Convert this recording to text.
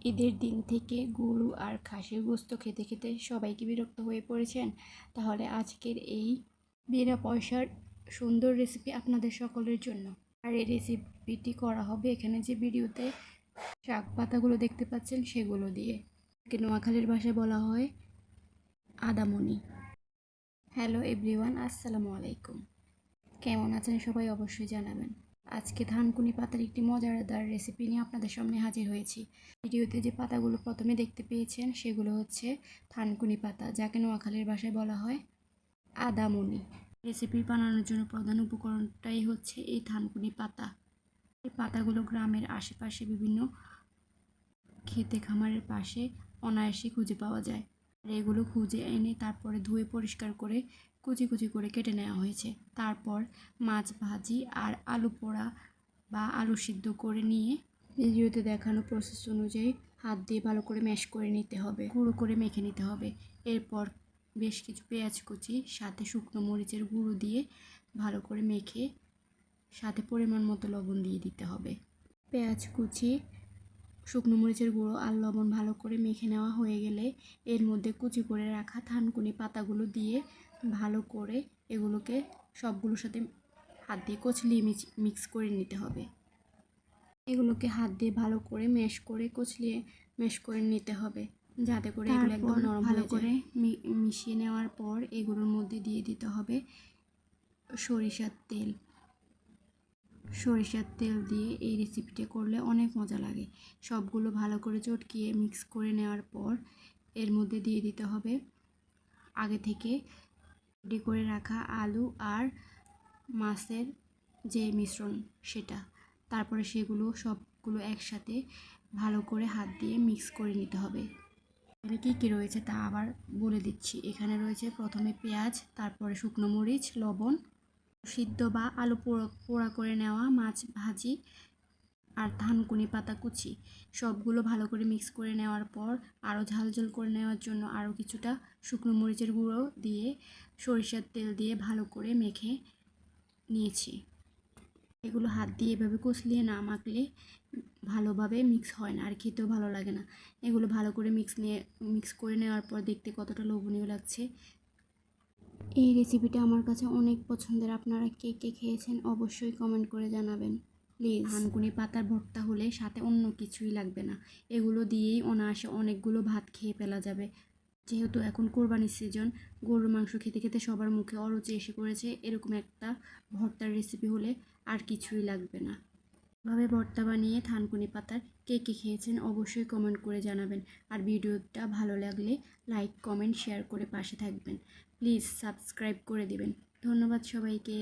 ঈদের দিন থেকে গরু আর খাসির গোশত খেতে খেতে সবাই কি বিরক্ত হয়ে পড়েছেন? তাহলে আজকের এই বিনা পয়সার সুন্দর রেসিপি আপনাদের সকলের জন্য। আর এই রেসিপিটি করা হবে এখানে যে ভিডিওতে শাক পাতাগুলো দেখতে পাচ্ছেন সেগুলো দিয়ে। নোয়াখালীর ভাষায় বলা হয় আদামনি। হ্যালো এভরিওয়ান, আসসালামু আলাইকুম। কেমন আছেন সবাই অবশ্যই জানাবেন। আজকে থানকুনি পাতার একটি মজাদার রেসিপি নিয়ে আপনাদের সামনে হাজির হয়েছি। ভিডিওতে যে পাতাগুলো প্রথমে দেখতে পেয়েছেন সেগুলো হচ্ছে থানকুনি পাতা, যাকে নোয়াখালীর ভাষায় বলা হয় আদামনি। রেসিপি বানানোর জন্য প্রধান উপকরণটাই হচ্ছে এই থানকুনি পাতা। এই পাতাগুলো গ্রামের আশেপাশে বিভিন্ন খেতে খামারের পাশে অনায়াসে খুঁজে পাওয়া যায়। আর এগুলো খুঁজে এনে তারপরে ধুয়ে পরিষ্কার করে কুচি কুচি করে কেটে নেওয়া হয়েছে। তারপর মাছ ভাজি আর আলু পোড়া বা আলু সিদ্ধ করে নিয়ে ভিডিওতে দেখানো প্রসেস অনুযায়ী হাত দিয়ে ভালো করে ম্যাশ করে নিতে হবে, গুঁড়ো করে মেখে নিতে হবে। এরপর বেশ কিছু পেঁয়াজ কুচি সাথে শুকনো মরিচের গুঁড়ো দিয়ে ভালো করে মেখে সাথে পরিমাণ মতো লবণ দিয়ে দিতে হবে। পেঁয়াজ কুচি, শুকনো মরিচের গুঁড়ো আর লবণ ভালো করে মেখে নেওয়া হয়ে গেলে এর মধ্যে কুচি করে রাখা থানকুনি পাতাগুলো দিয়ে ভালো করে এগুলোকে সবগুলোর সাথে হাত দিয়ে কচলিয়ে মিক্স করে নিতে হবে। এগুলোকে হাত দিয়ে ভালো করে কচলিয়ে ম্যাশ করে নিতে হবে, যাতে করে এগুলো একদম নরম ভালো করে মিশিয়ে নেওয়ার পর এগুলোর মধ্যে দিয়ে দিতে হবে সরিষার তেল দিয়ে এই রেসিপিটা করলে অনেক মজা লাগে। সবগুলো ভালো করে চটকিয়ে মিক্স করে নেওয়ার পর এর মধ্যে দিয়ে দিতে হবে আগে থেকে রেডি করে রাখা আলু আর মাছের যে মিশ্রণ সেটা। তারপরে সেগুলো সবগুলো একসাথে ভালো করে হাত দিয়ে মিক্স করে নিতে হবে। এখানে কী কী রয়েছে তা আবার বলে দিচ্ছি। এখানে রয়েছে প্রথমে পেঁয়াজ, তারপরে শুকনো মরিচ, লবণ, সিদ্ধ বা আলু পোড়া করে নেওয়া মাছ ভাজি আর থানকুনি পাতা কুচি। সবগুলো ভালো করে মিক্স করে নেওয়ার পর আরও ঝাল করে নেওয়ার জন্য আরও কিছুটা শুকনো মরিচের গুঁড়ো দিয়ে সরিষার তেল দিয়ে ভালো করে মেখে নিয়েছি। এগুলো হাত দিয়ে এভাবে কষলিয়ে না মাখলে ভালোভাবে মিক্স হয় না আর খেতেও ভালো লাগে না। এগুলো ভালো করে মিক্স করে নেওয়ার পর দেখতে কতটা লোভনীয় লাগছে। এই রেসিপিটা আমার কাছে অনেক পছন্দের। আপনারা কে কে খেয়েছেন অবশ্যই কমেন্ট করে জানাবেন প্লিজ। থানকুনি পাতার ভর্তা হলে সাথে অন্য কিছুই লাগবে না, এগুলো দিয়েই অনায়াসে অনেকগুলো ভাত খেয়ে ফেলা যাবে। যেহেতু এখন কোরবানির সিজন, গরুর মাংস খেতে খেতে সবার মুখে অরুচি এসে পড়েছে, এরকম একটা ভর্তার রেসিপি হলে আর কিছুই লাগবে না। এভাবে ভর্তা বানিয়ে থানকুনি পাতার কে কে খেয়েছেন অবশ্যই কমেন্ট করে জানাবেন। আর ভিডিওটা ভালো লাগলে লাইক কমেন্ট শেয়ার করে পাশে থাকবেন। প্লিজ সাবস্ক্রাইব করে দিবেন। ধন্যবাদ সবাইকে।